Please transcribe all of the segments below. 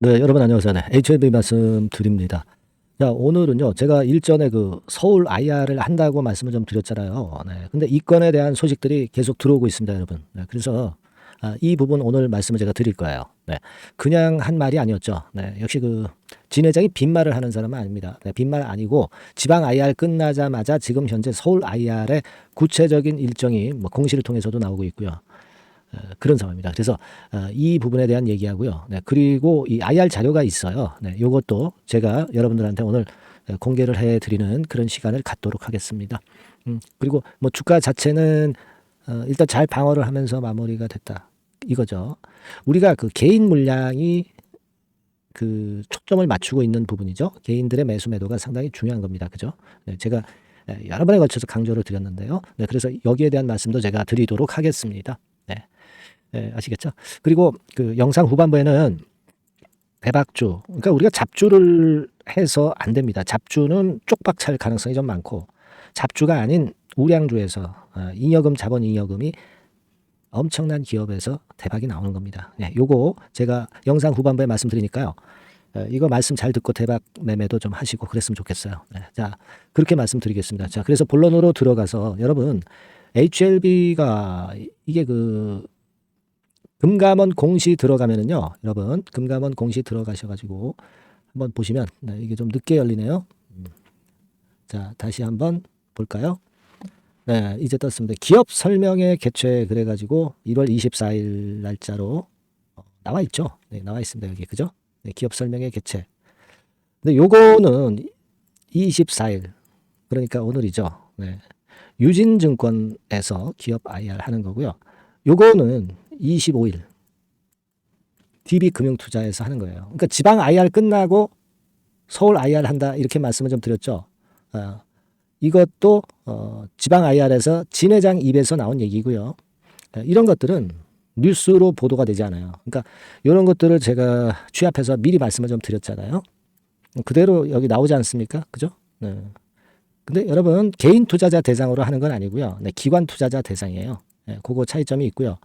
네, 여러분 안녕하세요. 네, HLB 말씀드립니다. 자, 오늘은요, 제가 일전에 그 서울 IR을 한다고 말씀을 좀 드렸잖아요. 네, 근데 이 건에 대한 소식들이 계속 들어오고 있습니다, 여러분. 네, 그래서 이 부분 오늘 말씀을 제가 드릴 거예요. 네, 그냥 한 말이 아니었죠. 네, 역시 그 진 회장이 빈말을 하는 사람은 아닙니다. 네, 빈말 아니고 지방 IR 끝나자마자 지금 현재 서울 IR의 구체적인 일정이 뭐 공시를 통해서도 나오고 있고요. 그런 상황입니다. 그래서 이 부분에 대한 얘기하고요. 네, 그리고 이 IR 자료가 있어요. 네, 요것도 제가 여러분들한테 오늘 공개를 해드리는 그런 시간을 갖도록 하겠습니다. 그리고 뭐 주가 자체는 일단 잘 방어를 하면서 마무리가 됐다. 이거죠. 우리가 그 개인 물량이 그 초점을 맞추고 있는 부분이죠. 개인들의 매수 매도가 상당히 중요한 겁니다. 그죠? 네, 제가 여러 번에 걸쳐서 강조를 드렸는데요. 네, 그래서 여기에 대한 말씀도 제가 드리도록 하겠습니다. 네. 네, 아시겠죠? 그리고 그 영상 후반부에는 대박주, 그러니까 우리가 잡주를 해서 안 됩니다. 잡주는 쪽박 찰 가능성이 좀 많고, 잡주가 아닌 우량주에서 잉여금, 자본 잉여금이 엄청난 기업에서 대박이 나오는 겁니다. 네, 요거 제가 영상 후반부에 말씀드리니까요. 이거 말씀 잘 듣고 대박 매매도 좀 하시고 그랬으면 좋겠어요. 네, 자, 그렇게 말씀드리겠습니다. 자, 그래서 본론으로 들어가서 여러분, HLB가 이게 그 금감원 공시 들어가면은요, 여러분, 금감원 공시 들어가셔가지고 한번 보시면, 네, 이게 좀 늦게 열리네요. 자, 다시 한번 볼까요? 네, 이제 떴습니다. 기업 설명회 개최 그래가지고 1월 24일 날짜로 나와 있죠. 네, 나와 있습니다. 여기, 그죠? 네, 기업 설명회 개최. 근데 요거는 24일, 그러니까 오늘이죠. 네. 유진증권에서 기업 IR 하는 거고요. 요거는 25일. DB금융투자에서 하는 거예요. 그러니까 지방 IR 끝나고 서울 IR 한다 이렇게 말씀을 좀 드렸죠. 이것도 지방 IR에서 진 회장 입에서 나온 얘기고요. 이런 것들은 뉴스로 보도가 되지 않아요. 그러니까 이런 것들을 제가 취합해서 미리 말씀을 좀 드렸잖아요. 그대로 여기 나오지 않습니까? 그죠? 네. 근데 여러분 개인 투자자 대상으로 하는 건 아니고요. 네, 기관 투자자 대상이에요. 네, 그거 차이점이 있고요.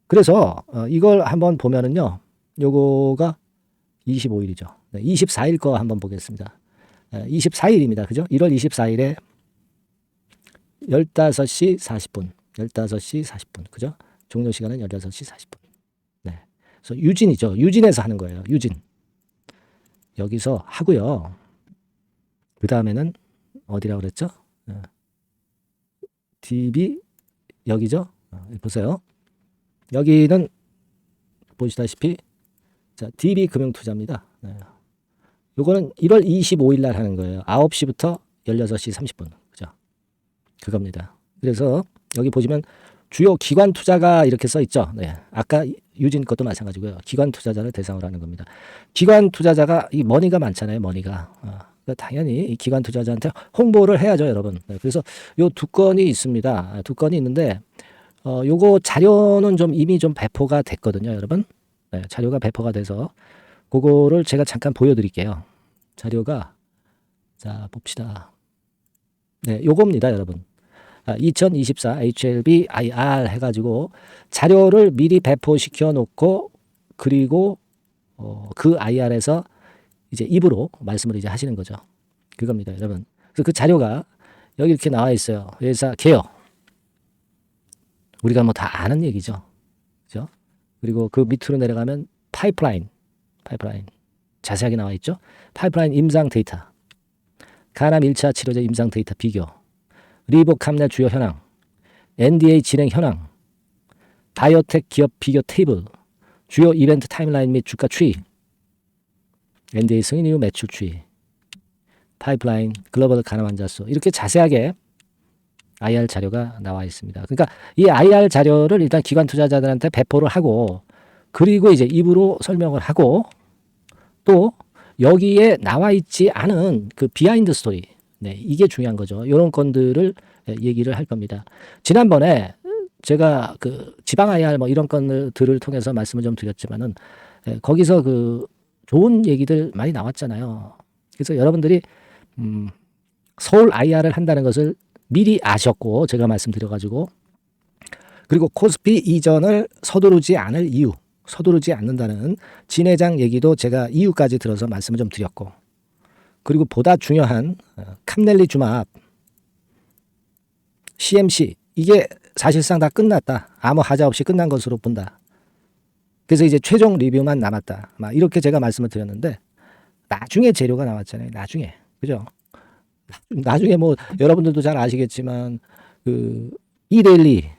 그래서 이걸 한번 보면은요. 요거가 25일이죠. 네, 24일 거 한번 보겠습니다. 24일입니다. 그죠? 1월 24일에 15시 40분. 15시 40분. 그죠? 종료 시간은 16시 40분. 네. 그래서 유진이죠. 유진에서 하는 거예요. 유진. 여기서 하고요. 그 다음에는 어디라고 그랬죠? DB 여기죠? 보세요. 여기는 보시다시피 자, DB금융투자입니다. 네. 요거는 1월 25일 날 하는 거예요. 9시부터 16시 30분. 그죠? 그겁니다. 그래서 여기 보시면 주요 기관 투자가 이렇게 써 있죠. 네. 아까 유진 것도 마찬가지고요. 기관 투자자를 대상으로 하는 겁니다. 기관 투자자가 이 머니가 많잖아요. 머니가. 그러니까 당연히 이 기관 투자자한테 홍보를 해야죠, 여러분. 네. 그래서 요 두 건이 있습니다. 두 건이 있는데 요거 자료는 좀 이미 좀 배포가 됐거든요, 여러분. 네, 자료가 배포가 돼서 그거를 제가 잠깐 보여드릴게요. 자료가 자 봅시다. 네, 요겁니다, 여러분. 2024 HLB IR 해가지고 자료를 미리 배포시켜 놓고 그리고 그 IR에서 이제 입으로 말씀을 이제 하시는 거죠. 그겁니다, 여러분. 그래서 그 자료가 여기 이렇게 나와 있어요. 회사 개요. 우리가 뭐 다 아는 얘기죠. 그죠? 그리고 그 밑으로 내려가면 파이프라인 자세하게 나와 있죠. 파이프라인 임상 데이터, 간암 1차 치료제 임상 데이터 비교, 리보캄넬 주요 현황, NDA 진행 현황, 바이오텍 기업 비교 테이블, 주요 이벤트 타임라인 및 주가 추이, NDA 승인 이후 매출 추이, 파이프라인, 글로벌 간암 환자 수 이렇게 자세하게 IR 자료가 나와 있습니다. 그러니까 이 IR 자료를 일단 기관 투자자들한테 배포를 하고 그리고 이제 입으로 설명을 하고 또 여기에 나와 있지 않은 그 비하인드 스토리, 네, 이게 중요한 거죠. 이런 건들을 얘기를 할 겁니다. 지난번에 제가 그 지방 IR 뭐 이런 건들을 통해서 말씀을 좀 드렸지만은 거기서 그 좋은 얘기들 많이 나왔잖아요. 그래서 여러분들이 서울 IR을 한다는 것을 미리 아셨고 제가 말씀드려가지고 그리고 코스피 이전을 서두르지 않을 이유 서두르지 않는다는 진회장 얘기도 제가 이유까지 들어서 말씀을 좀 드렸고, 그리고 보다 중요한 캄넬리 주마압 CMC 이게 사실상 다 끝났다. 아무 하자 없이 끝난 것으로 본다. 그래서 이제 최종 리뷰만 남았다. 막 이렇게 제가 말씀을 드렸는데 나중에 재료가 나왔잖아요. 나중에. 그죠? 나중에 뭐 여러분들도 잘 아시겠지만 그 이데일리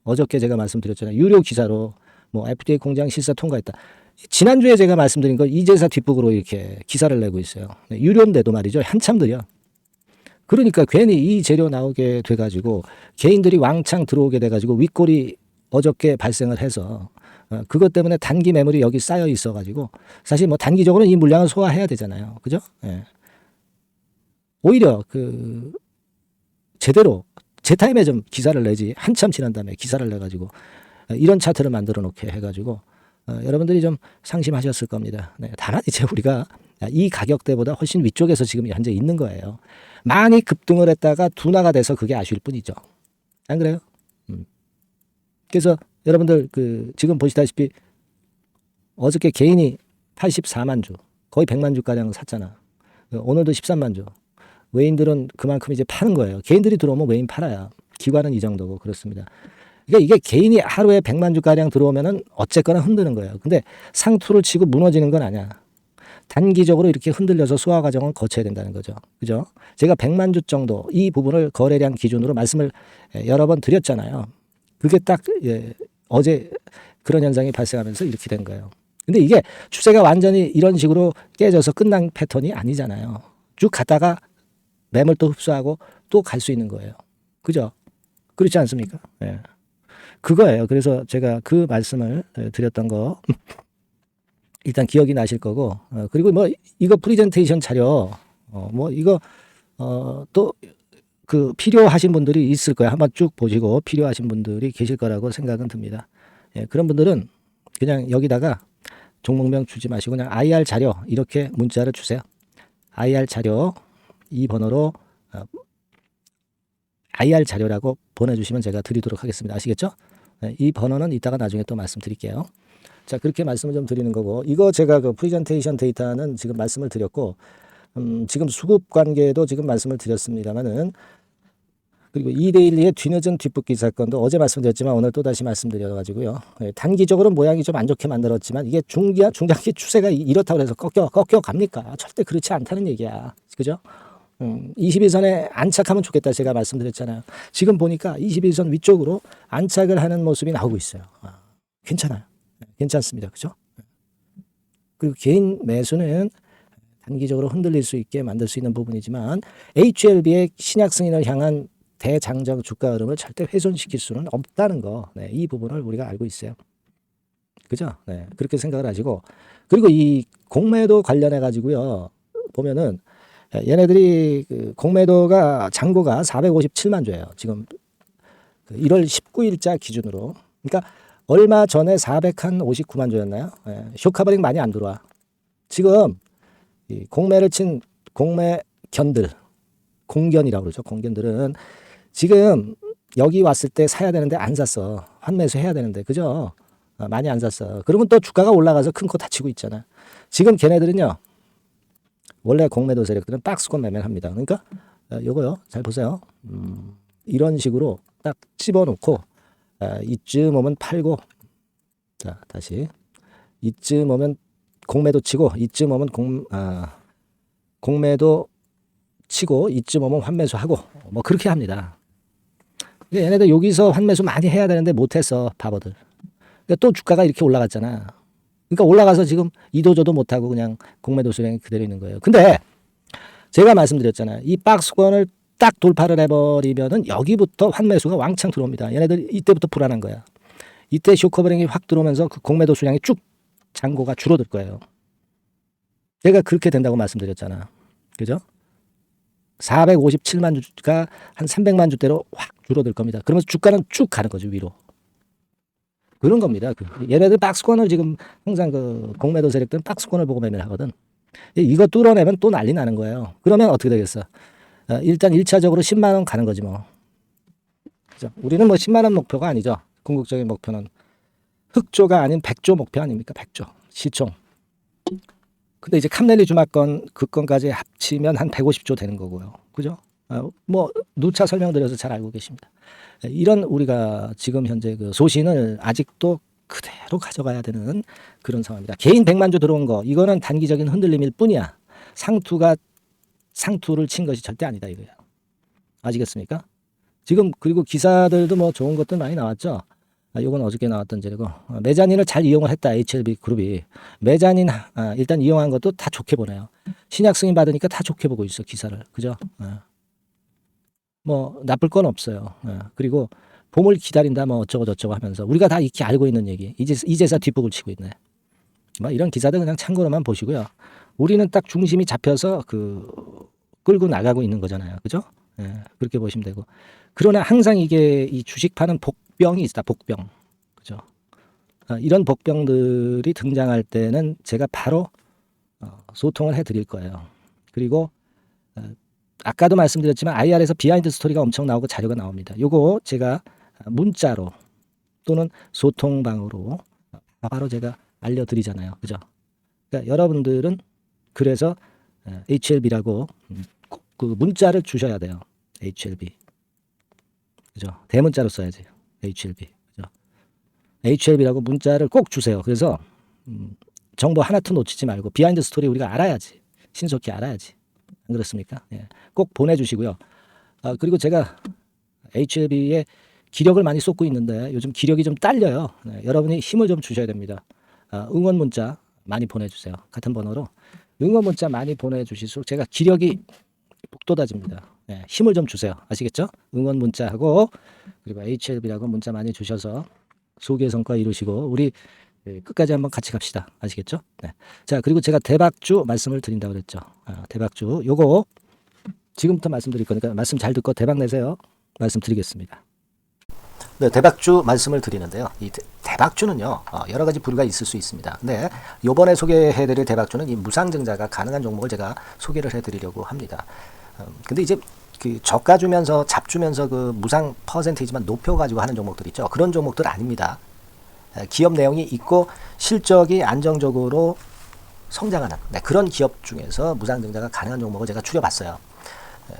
어저께 제가 말씀드렸잖아요. 유료 기사로 뭐 FDA 공장 실사 통과했다. 지난주에 제가 말씀드린 거 이제사 뒷북으로 이렇게 기사를 내고 있어요. 유료인데도 말이죠. 한참 들여. 그러니까 괜히 이 재료 나오게 돼가지고 개인들이 왕창 들어오게 돼가지고 윗골이 어저께 발생을 해서 그것 때문에 단기 매물이 여기 쌓여 있어가지고 사실 뭐 단기적으로 이 물량을 소화해야 되잖아요. 그죠? 예. 오히려 그 제대로 제 타임에 좀 기사를 내지 한참 지난 다음에 기사를 내가지고 이런 차트를 만들어 놓게 해가지고 여러분들이 좀 상심하셨을 겁니다. 네, 다만 이제 우리가 이 가격대보다 훨씬 위쪽에서 지금 현재 있는 거예요. 많이 급등을 했다가 둔화가 돼서 그게 아쉬울 뿐이죠. 안 그래요? 그래서 여러분들 그 지금 보시다시피 어저께 개인이 84만 주, 거의 100만 주가량 샀잖아. 오늘도 13만 주. 외인들은 그만큼 이제 파는 거예요. 개인들이 들어오면 외인 팔아야. 기관은 이 정도고 그렇습니다. 그러니까 이게 개인이 하루에 100만 주가량 들어오면은 어쨌거나 흔드는 거예요. 근데 상투를 치고 무너지는 건 아니야. 단기적으로 이렇게 흔들려서 소화 과정을 거쳐야 된다는 거죠. 그죠? 제가 100만 주 정도 이 부분을 거래량 기준으로 말씀을 여러 번 드렸잖아요. 그게 딱 어제 그런 현상이 발생하면서 이렇게 된 거예요. 근데 이게 추세가 완전히 이런 식으로 깨져서 끝난 패턴이 아니잖아요. 쭉 갔다가 매물 또 흡수하고 또 갈 수 있는 거예요. 그죠? 그렇지 않습니까? 예. 그거예요. 그래서 제가 그 말씀을 드렸던 거 일단 기억이 나실 거고, 그리고 뭐 이거 프리젠테이션 자료 뭐 이거 또 그 필요하신 분들이 있을 거예요. 한번 쭉 보시고 필요하신 분들이 계실 거라고 생각은 듭니다. 예, 그런 분들은 그냥 여기다가 종목명 주지 마시고 그냥 IR 자료 이렇게 문자를 주세요. IR 자료 이 번호로 IR 자료라고 보내주시면 제가 드리도록 하겠습니다. 아시겠죠? 네, 이 번호는 이따가 나중에 또 말씀드릴게요. 자, 그렇게 말씀을 좀 드리는 거고, 이거 제가 그 프레젠테이션 데이터는 지금 말씀을 드렸고, 지금 수급 관계도 지금 말씀을 드렸습니다만은, 그리고 이데일리의 뒤늦은 뒷북기 사건도 어제 말씀드렸지만 오늘 또 다시 말씀드려가지고요. 단기적으로 모양이 좀 안 좋게 만들었지만 이게 중장기 추세가 이렇다고 해서 꺾여 갑니까? 절대 그렇지 않다는 얘기야. 그죠? 21선에 안착하면 좋겠다 제가 말씀드렸잖아요. 지금 보니까 21선 위쪽으로 안착을 하는 모습이 나오고 있어요. 괜찮아요. 괜찮습니다. 그죠? 그리고 개인 매수는 단기적으로 흔들릴 수 있게 만들 수 있는 부분이지만 HLB의 신약 승인을 향한 대장정 주가 흐름을 절대 훼손시킬 수는 없다는 거. 네, 이 부분을 우리가 알고 있어요. 그죠? 네, 그렇게 생각을 하시고, 그리고 이 공매도 관련해 가지고요. 보면은 얘네들이 그 공매도가 잔고가 457만 주예요. 지금 1월 19일자 기준으로. 그러니까 얼마 전에 459만 주였나요? 예, 쇼카버링 많이 안 들어와. 지금 이 공매를 친 공매견들, 공견이라고 그러죠. 공견들은 지금 여기 왔을 때 사야 되는데 안 샀어. 환매수 해야 되는데. 그죠? 많이 안 샀어. 그러면 또 주가가 올라가서 큰 코 다치고 있잖아. 지금 걔네들은요. 원래 공매도 세력들은 박스권 매매를 합니다. 그러니까 요거요. 잘 보세요. 이런 식으로 딱 집어놓고 이쯤 오면 팔고, 자 다시 이쯤 오면 공매도 치고, 이쯤 오면 공매도 치고, 이쯤 오면 환매수하고 뭐 그렇게 합니다. 얘네들 여기서 환매수 많이 해야 되는데 못했어 바보들. 그러니까 또 주가가 이렇게 올라갔잖아. 그러니까 올라가서 지금 이도저도 못하고 그냥 공매도 수량이 그대로 있는 거예요. 근데 제가 말씀드렸잖아요. 이 박스권을 딱 돌파를 해버리면은 여기부터 환매수가 왕창 들어옵니다. 얘네들 이때부터 불안한 거야. 이때 쇼커버링이 확 들어오면서 그 공매도 수량이 쭉 잔고가 줄어들 거예요. 제가 그렇게 된다고 말씀드렸잖아. 그죠? 457만 주가 한 300만 주대로 확 줄어들 겁니다. 그러면서 주가는 쭉 가는 거죠, 위로. 그런 겁니다. 얘네들 박스권을 지금 항상 그 공매도 세력들은 박스권을 보고 매매를 하거든. 이거 뚫어내면 또 난리 나는 거예요. 그러면 어떻게 되겠어? 일단 1차적으로 10만 원 가는 거지 뭐. 그죠? 우리는 뭐 10만 원 목표가 아니죠. 궁극적인 목표는 흑조가 아닌 백조 목표 아닙니까? 백조 시총. 근데 이제 캄넬리 주마건 그 건까지 합치면 한 150조 되는 거고요. 그죠? 뭐 누차 설명드려서 잘 알고 계십니다. 이런 우리가 지금 현재 그 소신을 아직도 그대로 가져가야 되는 그런 상황입니다. 개인 100만조 들어온 거 이거는 단기적인 흔들림일 뿐이야. 상투를 친 것이 절대 아니다 이거야. 아시겠습니까? 지금 그리고 기사들도 뭐 좋은 것들 많이 나왔죠. 요건 어저께 나왔던 제고 메자닌을 잘 이용을 했다. HLB 그룹이 메자닌 일단 이용한 것도 다 좋게 보네요. 신약 승인 받으니까 다 좋게 보고 있어 기사를. 그죠? 뭐 나쁠 건 없어요. 그리고 봄을 기다린다 뭐 어쩌고 저쩌고 하면서 우리가 다 익히 알고 있는 얘기. 이제서 뒷북을 치고 있네. 뭐 이런 기사들 그냥 참고로만 보시고요. 우리는 딱 중심이 잡혀서 끌고 나가고 있는 거잖아요. 그죠? 그렇게 보시면 되고. 그러나 항상 이게 이 주식파는 복병이 있다. 복병. 그죠? 이런 복병들이 등장할 때는 제가 바로 소통을 해드릴 거예요. 그리고 아까도 말씀드렸지만 IR에서 비하인드 스토리가 엄청 나오고 자료가 나옵니다. 요거 제가 문자로 또는 소통방으로 바로 제가 알려드리잖아요. 그죠? 그러니까 여러분들은 그래서 HLB라고 그 문자를 주셔야 돼요. HLB. 그죠? 대문자로 써야지. HLB. 그죠? HLB라고 문자를 꼭 주세요. 그래서 정보 하나도 놓치지 말고 비하인드 스토리 우리가 알아야지. 신속히 알아야지. 안 그렇습니까? 예. 꼭 보내주시고요. 그리고 제가 HLB에 기력을 많이 쏟고 있는데 요즘 기력이 좀 딸려요. 여러분이 힘을 좀 주셔야 됩니다. 응원 문자 많이 보내주세요. 같은 번호로 응원 문자 많이 보내주실수록 제가 기력이 북돋아집니다. 힘을 좀 주세요. 아시겠죠? 응원 문자하고 그리고 HLB라고 문자 많이 주셔서 소개 성과 이루시고 우리 끝까지 한번 같이 갑시다. 아시겠죠? 네. 자, 그리고 제가 대박주 말씀을 드린다고 그랬죠. 대박주 요거 지금부터 말씀드릴 거니까 말씀 잘 듣고 대박 내세요. 말씀드리겠습니다. 네, 대박주 말씀을 드리는데요. 이 대박주는요, 여러 가지 부류가 있을 수 있습니다. 근데 요번에 소개해드릴 대박주는 이 무상증자가 가능한 종목을 제가 소개를 해드리려고 합니다. 근데 이제 그 저가 주면서 잡주면서 그 무상 퍼센테이지만 높여가지고 하는 종목들 있죠. 그런 종목들 아닙니다. 기업 내용이 있고 실적이 안정적으로 성장하는 그런 기업 중에서 무상증자가 가능한 종목을 제가 추려봤어요.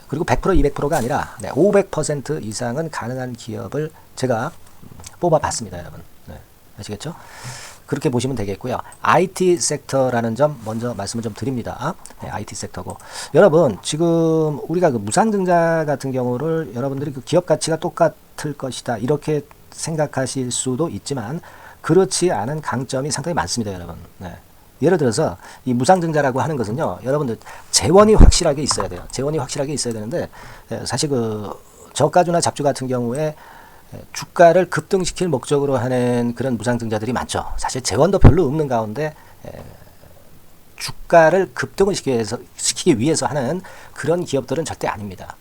그리고 100% 200%가 아니라 500% 이상은 가능한 기업을 제가 뽑아봤습니다, 여러분. 아시겠죠? 그렇게 보시면 되겠고요. IT 섹터라는 점 먼저 말씀을 좀 드립니다. IT 섹터고 여러분 지금 우리가 그 무상증자 같은 경우를 여러분들이 그 기업 가치가 똑같을 것이다 이렇게 생각하실 수도 있지만 그렇지 않은 강점이 상당히 많습니다, 여러분. 예를 들어서 이 무상증자라고 하는 것은요, 여러분들 재원이 확실하게 있어야 돼요. 재원이 확실하게 있어야 되는데 사실 그 저가주나 잡주 같은 경우에 주가를 급등시킬 목적으로 하는 그런 무상증자들이 많죠. 사실 재원도 별로 없는 가운데 주가를 급등을 시키기 위해서 하는 그런 기업들은 절대 아닙니다.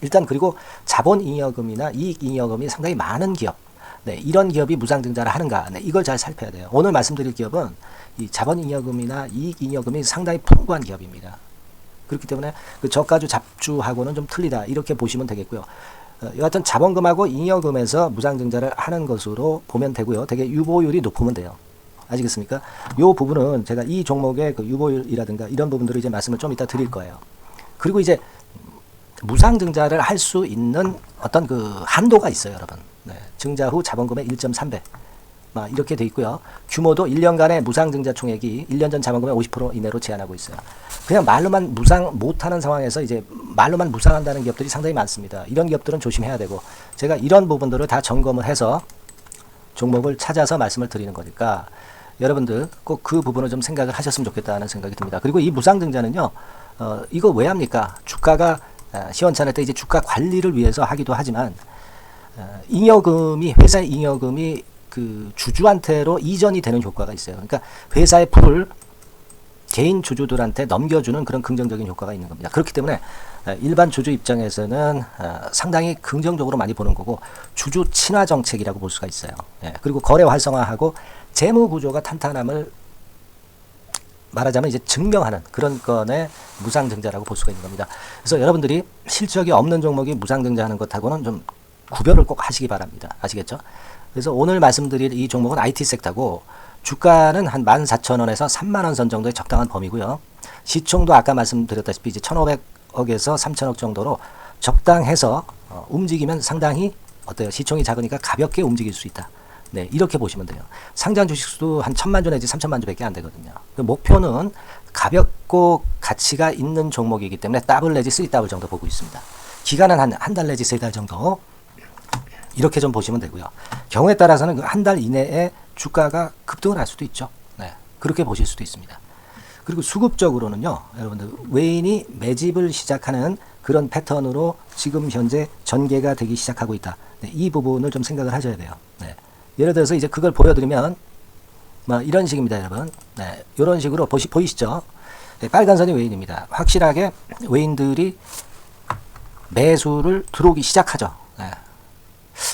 일단 그리고 자본잉여금이나 이익잉여금이 상당히 많은 기업, 이런 기업이 무상증자를 하는가, 이걸 잘 살펴야 돼요. 오늘 말씀드릴 기업은 이 자본잉여금이나 이익잉여금이 상당히 풍부한 기업입니다. 그렇기 때문에 그 저가주 잡주하고는 좀 틀리다 이렇게 보시면 되겠고요. 여하튼 자본금하고 잉여금에서 무상증자를 하는 것으로 보면 되고요. 되게 유보율이 높으면 돼요. 아시겠습니까? 이 부분은 제가 이 종목의 그 유보율이라든가 이런 부분들을 이제 말씀을 좀 이따 드릴 거예요. 그리고 이제 무상증자를 할 수 있는 어떤 그 한도가 있어요, 여러분. 증자 후 자본금의 1.3배. 이렇게 돼 있고요. 규모도 1년간의 무상증자 총액이 1년 전 자본금의 50% 이내로 제한하고 있어요. 그냥 말로만 무상 못하는 상황에서 이제 말로만 무상한다는 기업들이 상당히 많습니다. 이런 기업들은 조심해야 되고 제가 이런 부분들을 다 점검을 해서 종목을 찾아서 말씀을 드리는 거니까 여러분들 꼭 그 부분을 좀 생각을 하셨으면 좋겠다는 생각이 듭니다. 그리고 이 무상증자는요, 이거 왜 합니까? 주가가 시원찮을 때 이제 주가 관리를 위해서 하기도 하지만 회사의 잉여금이 그 주주한테로 이전이 되는 효과가 있어요. 그러니까 회사의 풀을 개인 주주들한테 넘겨주는 그런 긍정적인 효과가 있는 겁니다. 그렇기 때문에 일반 주주 입장에서는 상당히 긍정적으로 많이 보는 거고 주주 친화 정책이라고 볼 수가 있어요. 그리고 거래 활성화하고 재무 구조가 탄탄함을 말하자면 이제 증명하는 그런 건의 무상증자라고 볼 수가 있는 겁니다. 그래서 여러분들이 실적이 없는 종목이 무상증자하는 것하고는 좀 구별을 꼭 하시기 바랍니다. 아시겠죠? 그래서 오늘 말씀드릴 이 종목은 IT 섹터고 주가는 한 14,000원에서 30,000원 선 정도의 적당한 범위고요. 시총도 아까 말씀드렸다시피 이제 1,500억에서 3,000억 정도로 적당해서 움직이면 상당히 어때요? 시총이 작으니까 가볍게 움직일 수 있다. 네, 이렇게 보시면 돼요. 상장 주식수도 한 1,000만 주 내지 3,000만 주밖에 안 되거든요. 목표는 가볍고 가치가 있는 종목이기 때문에 더블 내지 3더블 정도 보고 있습니다. 기간은 한 달 내지 3달 정도 이렇게 좀 보시면 되고요. 경우에 따라서는 한 달 이내에 주가가 급등을 할 수도 있죠. 네, 그렇게 보실 수도 있습니다. 그리고 수급적으로는요, 여러분들 외인이 매집을 시작하는 그런 패턴으로 지금 현재 전개가 되기 시작하고 있다. 네, 이 부분을 좀 생각을 하셔야 돼요. 네. 예를 들어서 이제 그걸 보여드리면 뭐 이런 식입니다, 여러분. 네, 이런 식으로 보이시죠? 네, 빨간 선이 외인입니다. 확실하게 외인들이 매수를 들어오기 시작하죠. 네.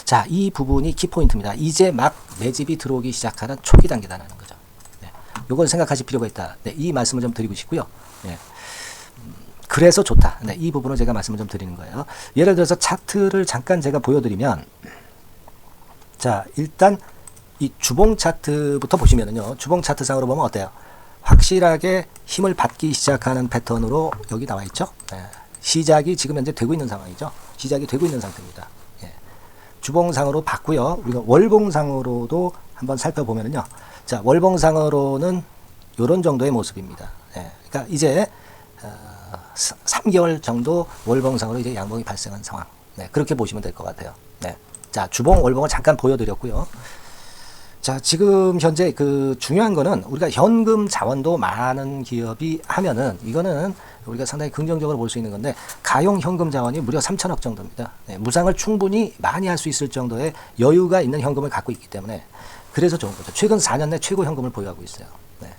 자, 이 부분이 키포인트입니다. 이제 막 매집이 들어오기 시작하는 초기 단계다라는 거죠. 네, 이걸 생각하실 필요가 있다. 네, 이 말씀을 좀 드리고 싶고요. 네. 그래서 좋다. 네, 이 부분을 제가 말씀을 좀 드리는 거예요. 예를 들어서 차트를 잠깐 제가 보여드리면, 자, 일단 이 주봉 차트부터 보시면은요, 주봉 차트상으로 보면 어때요? 확실하게 힘을 받기 시작하는 패턴으로 여기 나와 있죠. 네. 시작이 지금 현재 되고 있는 상황이죠. 시작이 되고 있는 상태입니다. 예. 주봉상으로 봤고요. 우리가 월봉상으로도 한번 살펴보면은요, 자, 월봉상으로는 이런 정도의 모습입니다. 예. 그러니까 이제 3개월 정도 월봉상으로 이제 양봉이 발생한 상황. 네, 그렇게 보시면 될 것 같아요. 네. 자, 주봉, 월봉을 잠깐 보여드렸고요. 자, 지금 현재 그 중요한 거는 우리가 현금 자원도 많은 기업이 하면은 이거는 우리가 상당히 긍정적으로 볼 수 있는 건데, 가용 현금 자원이 무려 3,000억 정도입니다. 네, 무상을 충분히 많이 할 수 있을 정도의 여유가 있는 현금을 갖고 있기 때문에 그래서 좋은 거죠. 최근 4년 내 최고 현금을 보유하고 있어요. 네.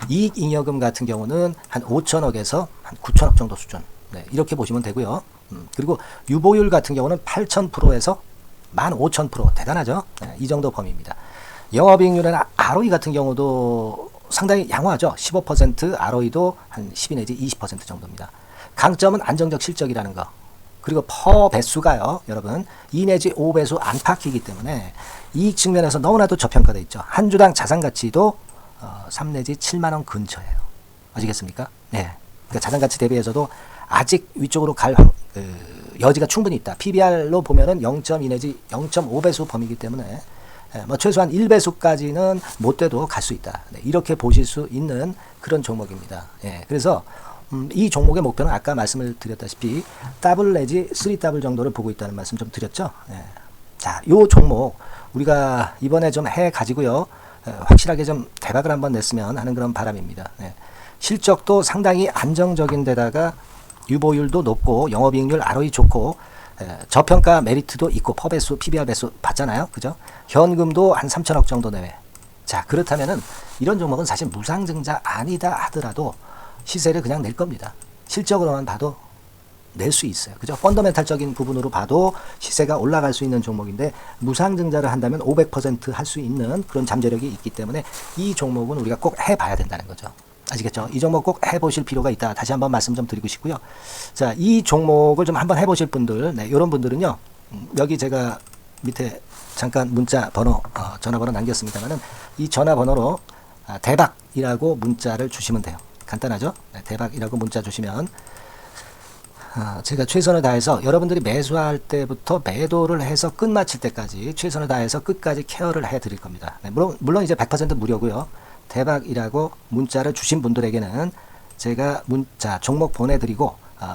이익 잉여금 같은 경우는 한 5천억에서 한 9천억 정도 수준. 네, 이렇게 보시면 되고요. 그리고 유보율 같은 경우는 8,000%에서 15,000% 대단하죠. 네, 이 정도 범위입니다. 영업이익률은 ROE 같은 경우도 상당히 양호하죠. 15%, ROE도 한 12 내지 20% 정도입니다. 강점은 안정적 실적이라는 거. 그리고 퍼 배수가요, 여러분 2 내지 5배수 안팎이기 때문에 이익 측면에서 너무나도 저평가되어 있죠. 한 주당 자산 가치도 3 내지 7만 원 근처예요. 아시겠습니까? 네. 그러니까 자산 가치 대비해서도 아직 위쪽으로 갈 여지가 충분히 있다. PBR로 보면은 0.2 내지 0.5배수 범위이기 때문에 뭐 최소한 1배수까지는 못 돼도 갈 수 있다. 네, 이렇게 보실 수 있는 그런 종목입니다. 예, 그래서 이 종목의 목표는 아까 말씀을 드렸다시피 더블 내지 3더블 정도를 보고 있다는 말씀 좀 드렸죠. 예. 자, 요 종목 우리가 이번에 좀 해 가지고요, 확실하게 좀 대박을 한번 냈으면 하는 그런 바람입니다. 예. 실적도 상당히 안정적인 데다가 유보율도 높고 영업이익률 ROE 좋고 저평가 메리트도 있고 퍼배수, PBR 배수 봤잖아요. 그죠? 현금도 한 3천억 정도 내외. 자, 그렇다면은 이런 종목은 사실 무상증자 아니다 하더라도 시세를 그냥 낼 겁니다. 실적으로만 봐도 낼 수 있어요. 그죠? 펀더멘탈적인 부분으로 봐도 시세가 올라갈 수 있는 종목인데 무상증자를 한다면 500% 할 수 있는 그런 잠재력이 있기 때문에 이 종목은 우리가 꼭 해봐야 된다는 거죠. 아시겠죠? 이 종목 꼭 해보실 필요가 있다. 다시 한번 말씀 좀 드리고 싶고요. 자, 이 종목을 좀 한번 해보실 분들, 네, 이런 분들은요, 여기 제가 밑에 잠깐 문자 번호, 전화번호 남겼습니다만은 이 전화번호로 대박이라고 문자를 주시면 돼요. 간단하죠? 네, 대박이라고 문자 주시면 제가 최선을 다해서 여러분들이 매수할 때부터 매도를 해서 끝마칠 때까지 최선을 다해서 끝까지 케어를 해드릴 겁니다. 네, 물론 이제 100% 무료고요. 대박이라고 문자를 주신 분들에게는 제가 문자 종목 보내드리고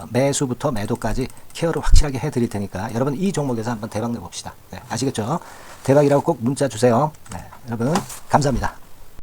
매수부터 매도까지 케어를 확실하게 해드릴 테니까 여러분 이 종목에서 한번 대박 내봅시다. 네, 아시겠죠? 대박이라고 꼭 문자 주세요. 네, 여러분 감사합니다.